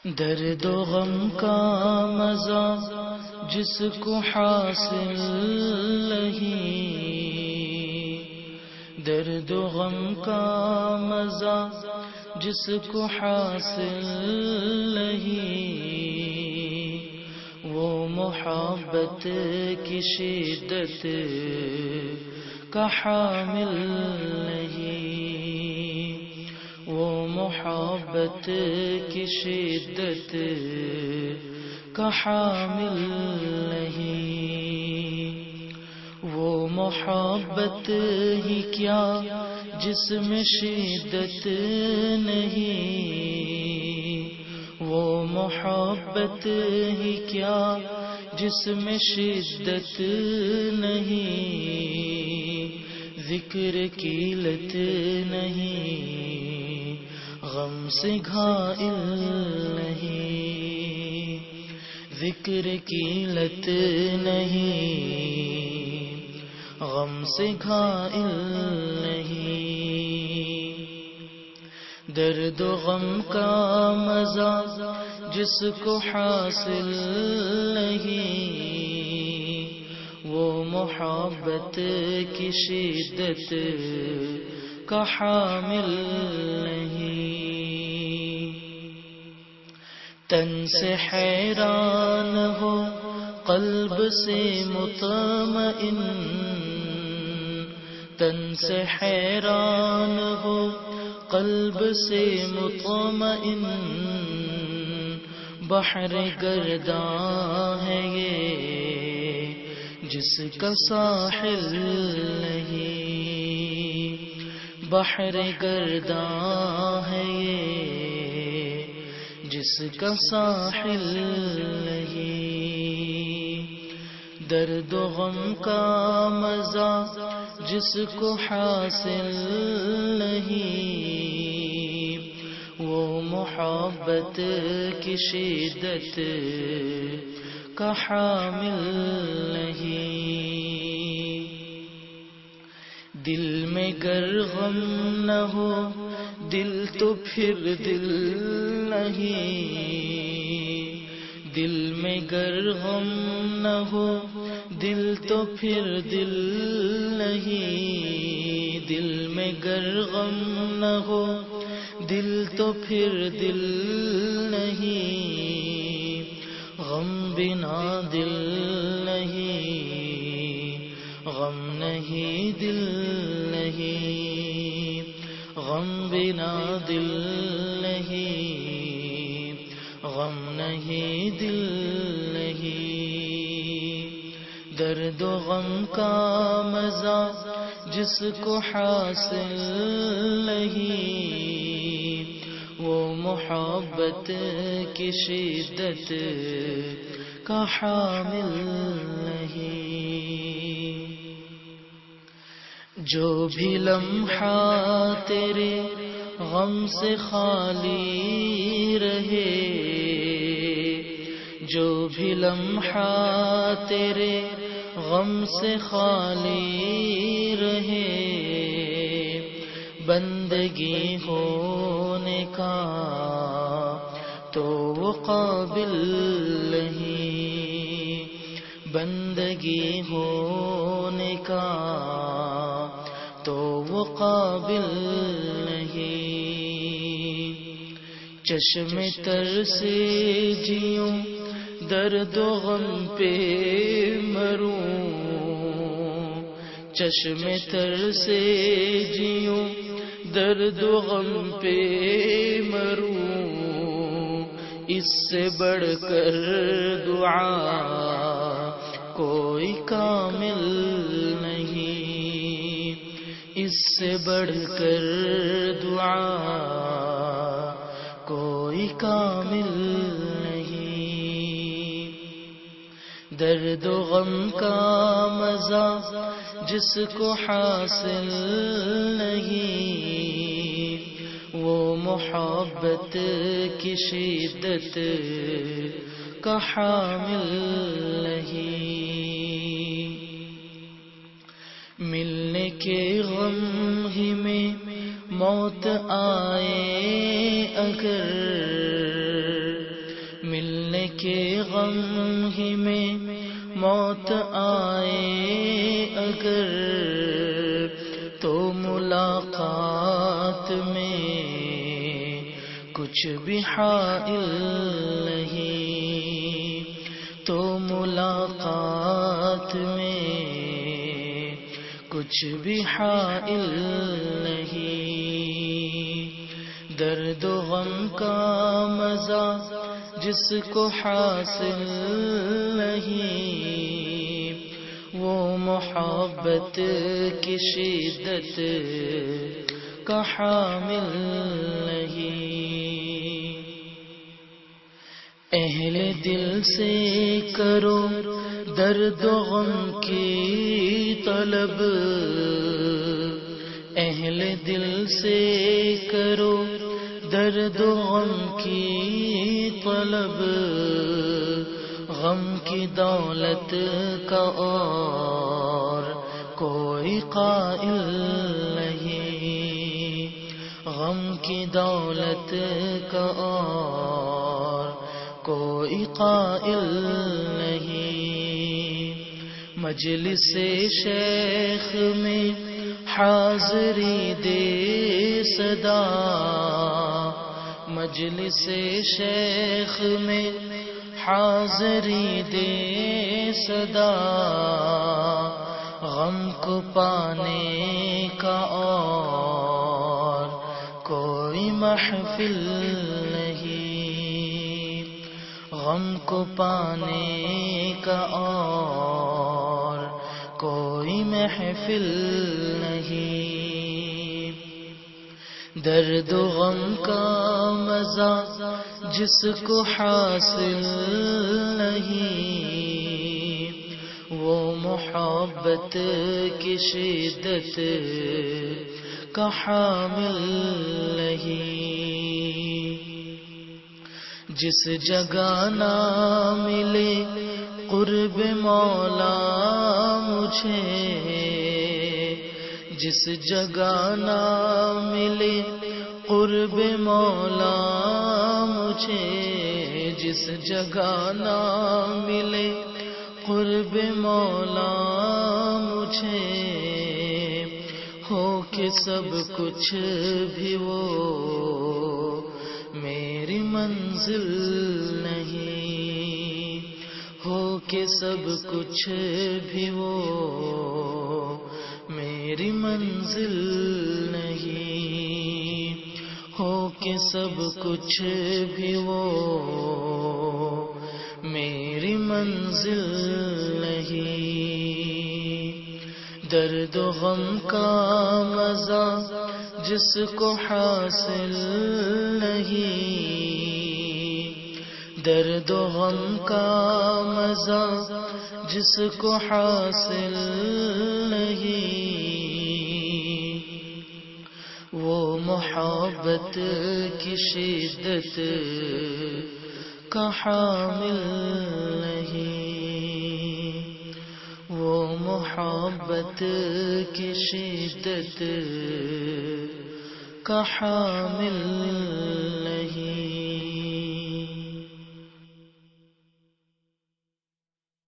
درد و غم کا مزہ جس کو حاصل نہیں، درد و غم کا مزہ جس کو حاصل نہیں، وہ محبت کی شدت کا حامل نہیں، وہ محبت کی شدت کا حامل نہیں، وہ محبت ہی کیا جس میں شدت نہیں، وہ محبت ہی کیا جس میں شدت نہیں، ذکر کی لت نہیں، غم سے گھائل نہیں، ذکر کی لت نہیں، غم سے گھائل نہیں، درد و غم کا مزہ جس کو حاصل نہیں، وہ محبت کی شدت کا حامل نہیں، تن سے حیران ہو قلب سے مطمئن، تن سے حیران ہو قلب سے مطمئن، بحر گرداں ہے یہ جس کا ساحل نہیں، بحر گرداں ہے یہ جس کا ساحل نہیں، درد و غم کا مزہ جس کو حاصل نہیں، وہ محبت کی شدت کا حامل نہیں، دل میں گر غم نہ ہو دل تو پھر دل نہیں، دل میں گر غم نہ ہو دل تو پھر دل نہیں، دل میں گر غم نہ ہو دل تو پھر دل نہیں، غم بنا دل نہیں، غم نہیں دل نہیں، غم بنا دل نہیں، غم نہیں دل نہیں، درد و غم کا مزہ جس کو حاصل نہیں، وہ محبت کی شدت کا حامل نہیں، جو بھی لمحہ تیرے غم سے خالی رہے، جو بھی لمحہ تیرے غم سے خالی رہے، بندگی ہونے کا تو وہ قابل نہیں، بندگی ہونے کا تو وہ قابل نہیں، چشم تر سے جیوں درد و غم پہ مروں، چشم تر سے جیوں درد و غم پہ مروں، اس سے بڑھ کر دعا کوئی کامل نہیں، اس سے بڑھ کر دعا کوئی کامل نہیں، درد و غم کا مزہ جس کو حاصل نہیں، وہ محبت کی شدت کا حامل نہیں، ملنے کے غم ہی میں موت آئے اگر کے غم ہی میں موت آئے اگر تو ملاقات میں کچھ بھی حائل نہیں، تو ملاقات میں کچھ بھی حائل نہیں۔ درد و غم کا مزہ جس کو حاصل نہیں، وہ محبت کی شدت کا حامل نہیں۔ اہل دل سے کرو درد و غم کی طلب، اہل دل سے کرو درد و غم کی طلب، غم کی دولت کا اور کوئی قائل نہیں، غم کی دولت کا اور کوئی قائل نہیں۔ مجلس شیخ میں حاضری دے صدا، مجلس شیخ میں حاضری دے صدا، غم کو پانے کا اور کوئی محفل نہیں، غم کو پانے کا اور کوئی محفل نہیں۔ درد و غم کا مزہ جس کو حاصل نہیں، وہ محبت کی شدت کا حامل نہیں۔ جس جگہ نہ ملے قرب مولا مجھے، جس جگہ نہ ملے قرب مولا مجھے، جس جگہ نہ ملے قرب مولا مجھے، ہو کہ سب کچھ بھی وہ میری منزل نہیں، ہو کہ سب کچھ بھی وہ میری منزل نہیں، ہو کہ سب کچھ بھی وہ میری منزل نہیں۔ درد و غم کا مزہ جس کو حاصل نہیں، درد و غم کا مزہ جس کو حاصل نہیں، وہ محبت کی شدت کا حامل نہیں، وہ محبت کی شدت کا حامل نہیں۔